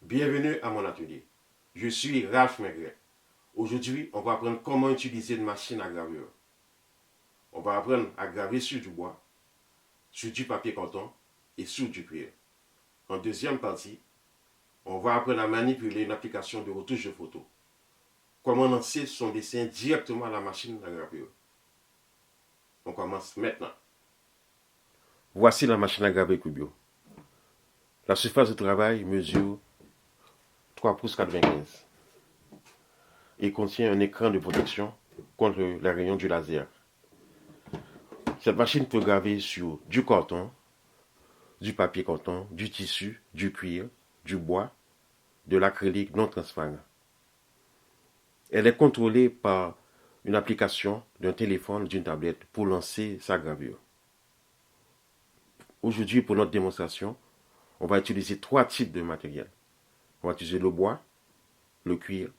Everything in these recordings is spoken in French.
Bienvenue à mon atelier. Je suis Ralph Maigret. Aujourd'hui, on va apprendre comment utiliser une machine à gravure. On va apprendre à graver sur du bois, sur du papier coton et sur du cuir. En deuxième partie, on va apprendre à manipuler une application de retouche de photo. Comment lancer son dessin directement à la machine à gravure. On commence maintenant. Voici la machine à graver Cubio. La surface de travail mesure 3 pouces 95 et contient un écran de protection contre les rayons du laser. Cette machine peut graver sur du coton, du papier coton, du tissu, du cuir, du bois, de l'acrylique non transparent. Elle est contrôlée par une application d'un téléphone ou d'une tablette pour lancer sa gravure. Aujourd'hui, pour notre démonstration, on va utiliser 3 types de matériel. On va utiliser le bois, le cuir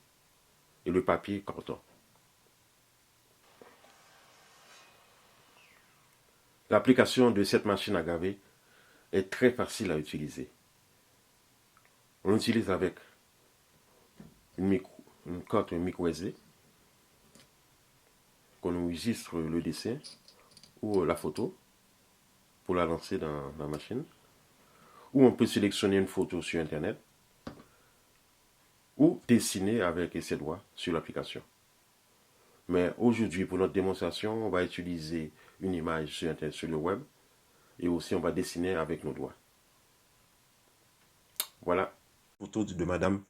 et le papier coton. L'application de cette machine à graver est très facile à utiliser. On l'utilise avec une carte micro SD qu'on enregistre le dessin ou la photo pour la lancer dans la machine. Ou on peut sélectionner une photo sur Internet ou dessiner avec ses doigts sur l'application. Mais aujourd'hui, pour notre démonstration, on va utiliser une image sur Internet, sur le web, et aussi on va dessiner avec nos doigts. Voilà, photo de Madame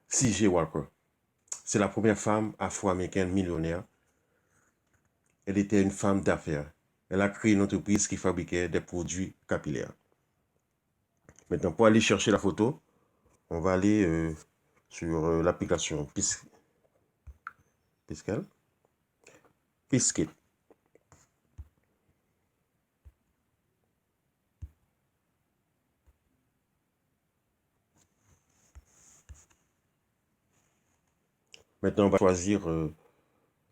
C.J. Walker. C'est la première femme afro-américaine millionnaire. Elle était une femme d'affaires. Elle a créé une entreprise qui fabriquait des produits capillaires. Maintenant, pour aller chercher la photo, on va aller sur l'application Pisket. Maintenant, on va choisir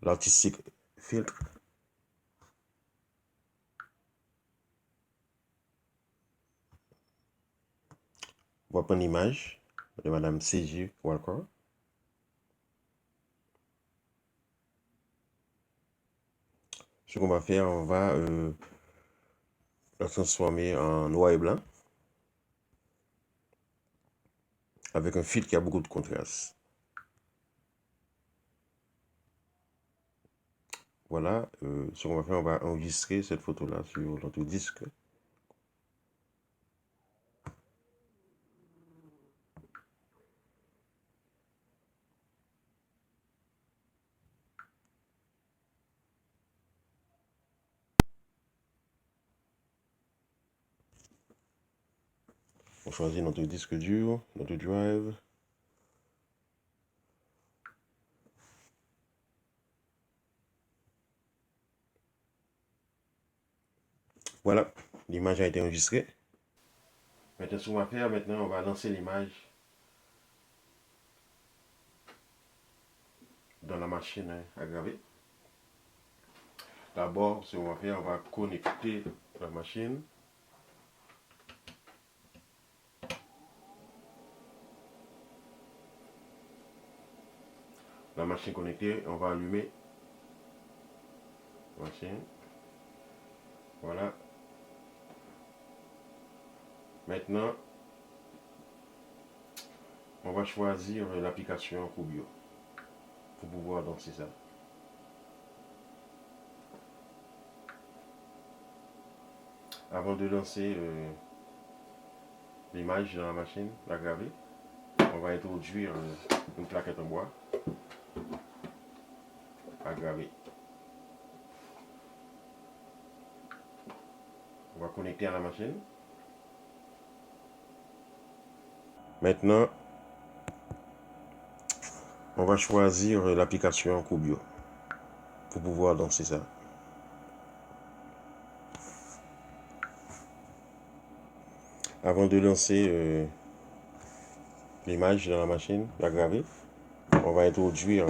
l'artistique filtre. On va prendre l'image de Madame C.J. Walker. Ce qu'on va faire, on va la transformer en noir et blanc avec un filtre qui a beaucoup de contraste. Voilà, ce qu'on va faire, on va enregistrer cette photo-là sur notre disque. On choisit notre disque dur, notre drive. Voilà, l'image a été enregistrée. Maintenant, ce qu'on va faire, maintenant, on va lancer l'image dans la machine à graver. D'abord, ce qu'on va faire, on va connecter la machine. La machine connectée, on va allumer la machine. Voilà. Maintenant, on va choisir l'application Cubio pour pouvoir lancer ça. Avant de lancer l'image dans la machine, la graver, on va introduire une plaquette en bois à graver. On va connecter à la machine. Maintenant, on va choisir l'application Cubio pour pouvoir lancer ça. Avant de lancer l'image dans la machine, la graver, on va introduire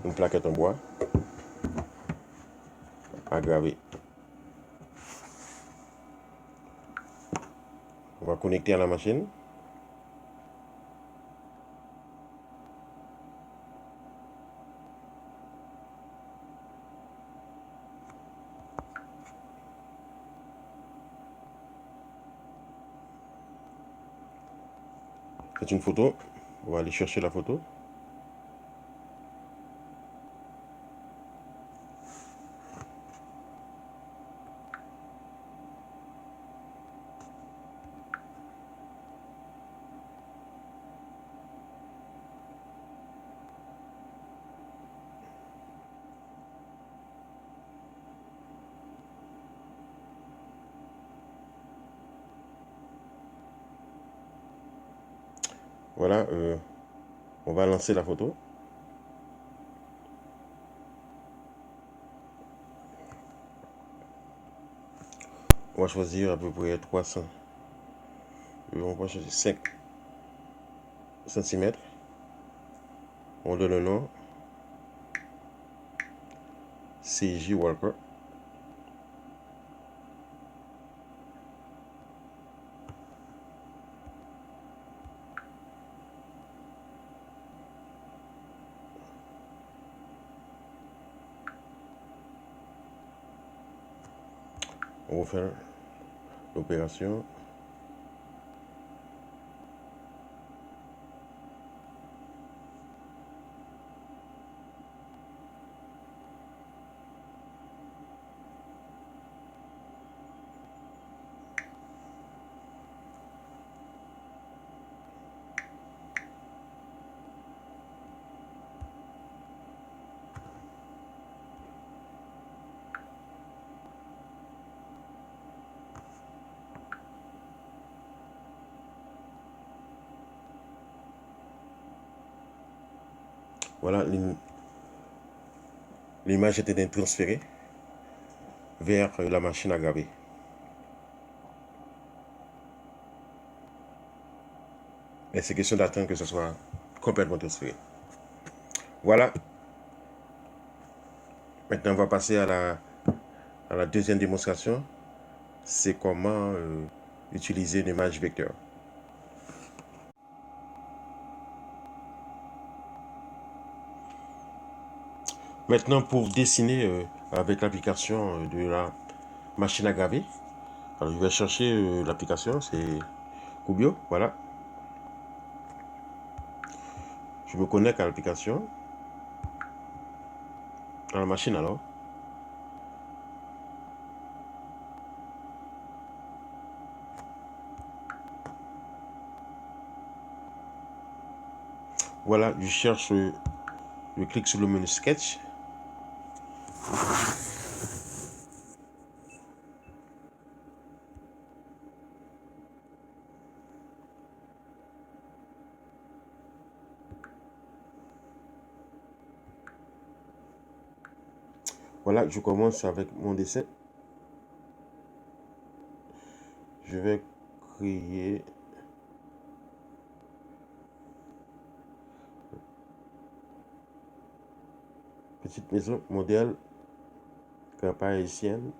une plaquette en bois à graver. On va connecter à la machine. C'est une photo. On va aller chercher la photo. Voilà, on va lancer la photo. On va choisir à peu près 300. On va choisir 5 cm. On donne le nom. CJ Walker. On va faire l'opération. Voilà, l'image était transférée vers la machine à graver. Et c'est question d'attendre que ce soit complètement transféré. Voilà. Maintenant, on va passer à la deuxième démonstration. C'est comment utiliser une image vecteur. Maintenant, pour dessiner avec l'application de la machine à graver, alors je vais chercher l'application, c'est Cubio, voilà. Je me connecte à l'application, à la machine alors. Voilà, je cherche, je clique sur le menu Sketch. Voilà, je commence avec mon dessin. Je vais créer petite maison, modèle, campagne haïtienne.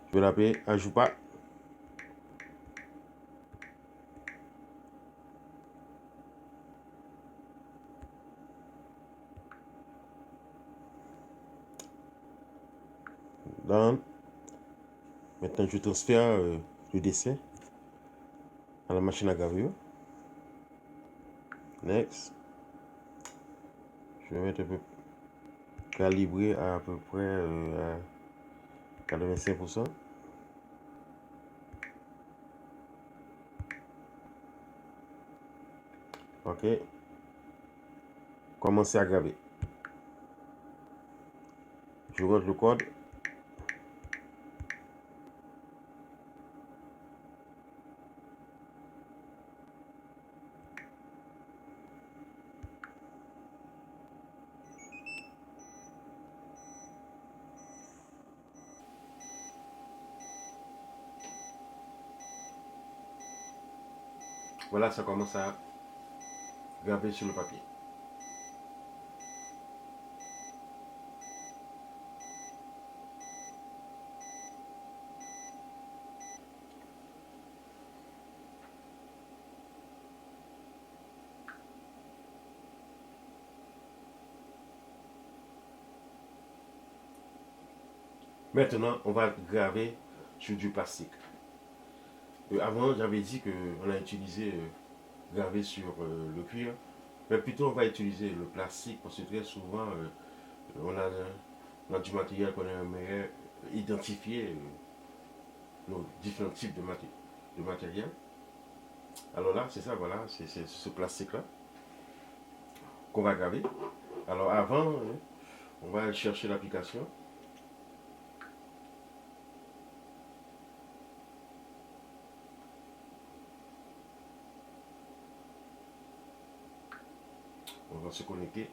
Je vais l'appeler Ajoupa. Dans. Maintenant, je transfère le dessin à la machine à gravure. Next. Je vais mettre un peu calibré à peu près à 85%. Ok. Commencer à graver. Je rentre le code. Voilà, ça commence à graver sur le papier. Maintenant, on va graver sur du plastique. Avant, j'avais dit qu'on a utilisé graver sur le cuir, mais plutôt on va utiliser le plastique parce que très souvent, on a du matériel qu'on aimerait identifier nos différents types de matériel. Alors là, c'est ça, voilà, c'est ce plastique-là qu'on va graver. Alors avant, on va chercher l'application. On va se connecter.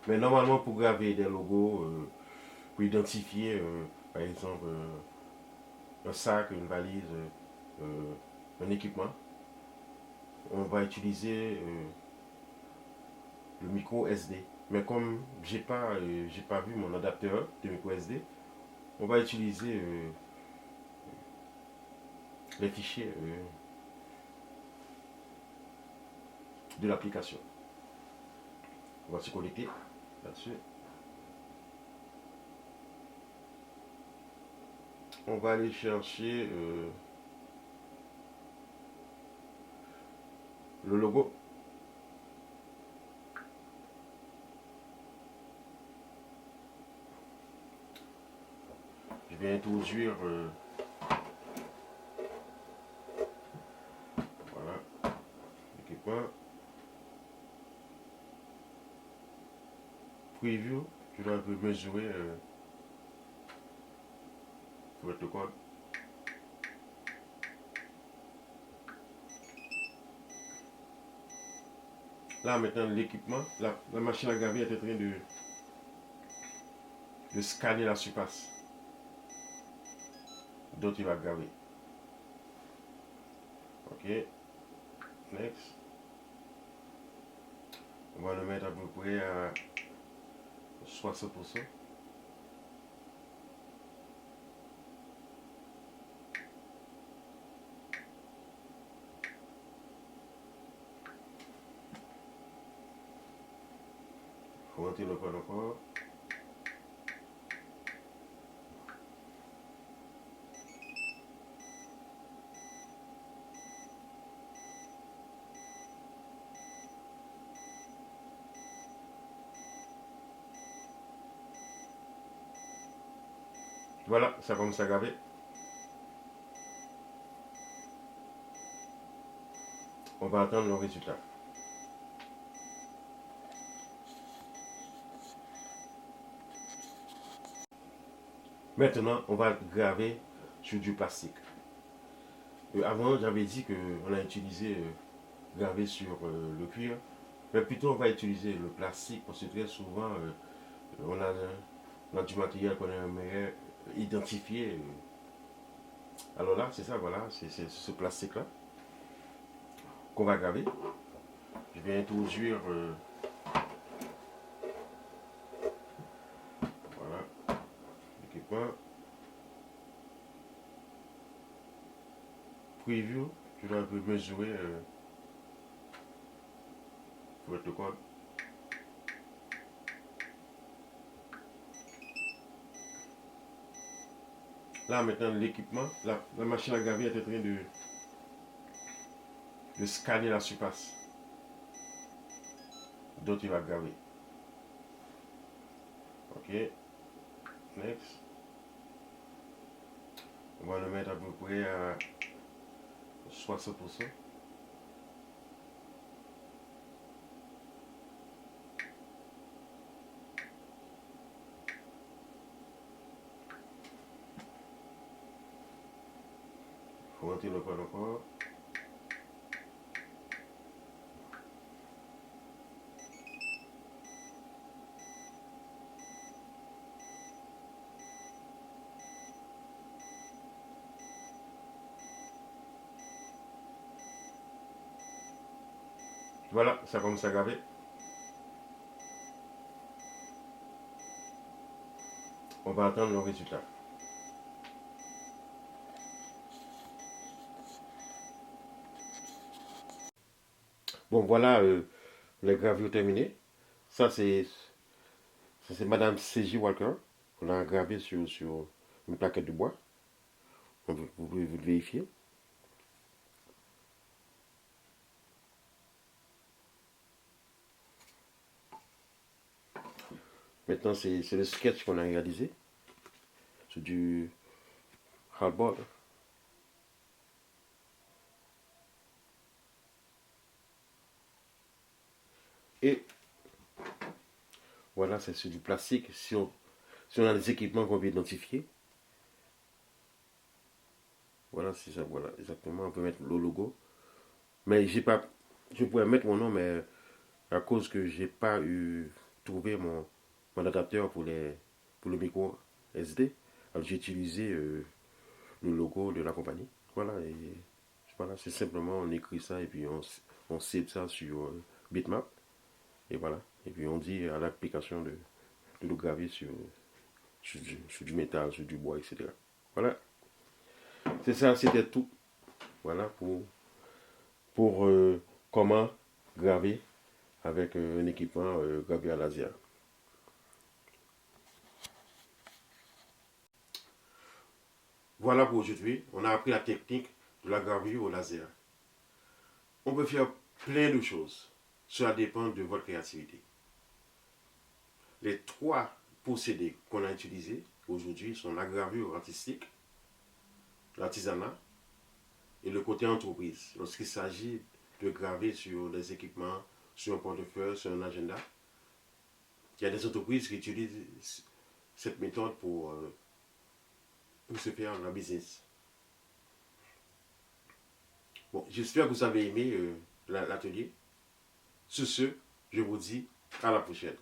Mais normalement, pour graver des logos, pour identifier, par exemple, un sac, une valise, un équipement, on va utiliser le micro SD. Mais comme j'ai pas vu mon adapteur de micro SD, on va utiliser les fichiers de l'application. On va se connecter là-dessus. On va aller chercher le logo. Je vais introduire voilà, l'équipement. Preview, je dois un peu mesurer pour être le code. Là maintenant l'équipement, la machine à graver est en train de scanner la surface dont il va graver. Ok, next. On va le mettre à peu près à 60%. Il faut monter le code encore. Voilà, ça commence à graver. On va attendre le résultat. Maintenant, on va graver sur du plastique. Avant, j'avais dit qu'on a utilisé graver sur le cuir, mais plutôt on va utiliser le plastique parce que très souvent, on a du matériel qu'on aimerait identifier. Alors là, c'est ça, voilà, c'est ce plastique-là qu'on va graver. Je vais introduire voilà, l'équipement. Preview, je dois un peu mesurer pour être le code. Là maintenant l'équipement, la machine à graver est en train de scanner la surface dont il va graver. Ok, next. On va le mettre à peu près à 60%. Il faut monter le code encore. Voilà, ça commence à graver. On va attendre le résultat. Bon, voilà les gravures terminées. Ça, c'est Madame C.J. Walker. On a gravé sur une plaquette de bois. Vous pouvez vous le vérifier. Maintenant, c'est le sketch qu'on a réalisé. C'est du hardboard. Et voilà, c'est du plastique. Si on a des équipements qu'on veut identifier, voilà, c'est ça, voilà, exactement. On peut mettre le logo. Mais j'ai pas, je pourrais mettre mon nom, mais à cause que j'ai pas eu trouvé mon adapteur pour le micro SD, alors j'ai utilisé le logo de la compagnie. Voilà, et voilà, c'est simplement on écrit ça et puis on cible ça sur Bitmap. Et voilà. Et puis on dit à l'application de le graver sur du métal, sur du bois, etc. Voilà. C'est ça, c'était tout. Voilà pour comment graver avec un équipement gravé à laser. Voilà pour aujourd'hui. On a appris la technique de la gravure au laser. On peut faire plein de choses. Cela dépend de votre créativité. Les trois procédés qu'on a utilisés aujourd'hui sont la gravure artistique, l'artisanat et le côté entreprise. Lorsqu'il s'agit de graver sur des équipements, sur un portefeuille, sur un agenda, il y a des entreprises qui utilisent cette méthode pour se faire la business. Bon, j'espère que vous avez aimé l'atelier. Sur ce, je vous dis à la prochaine.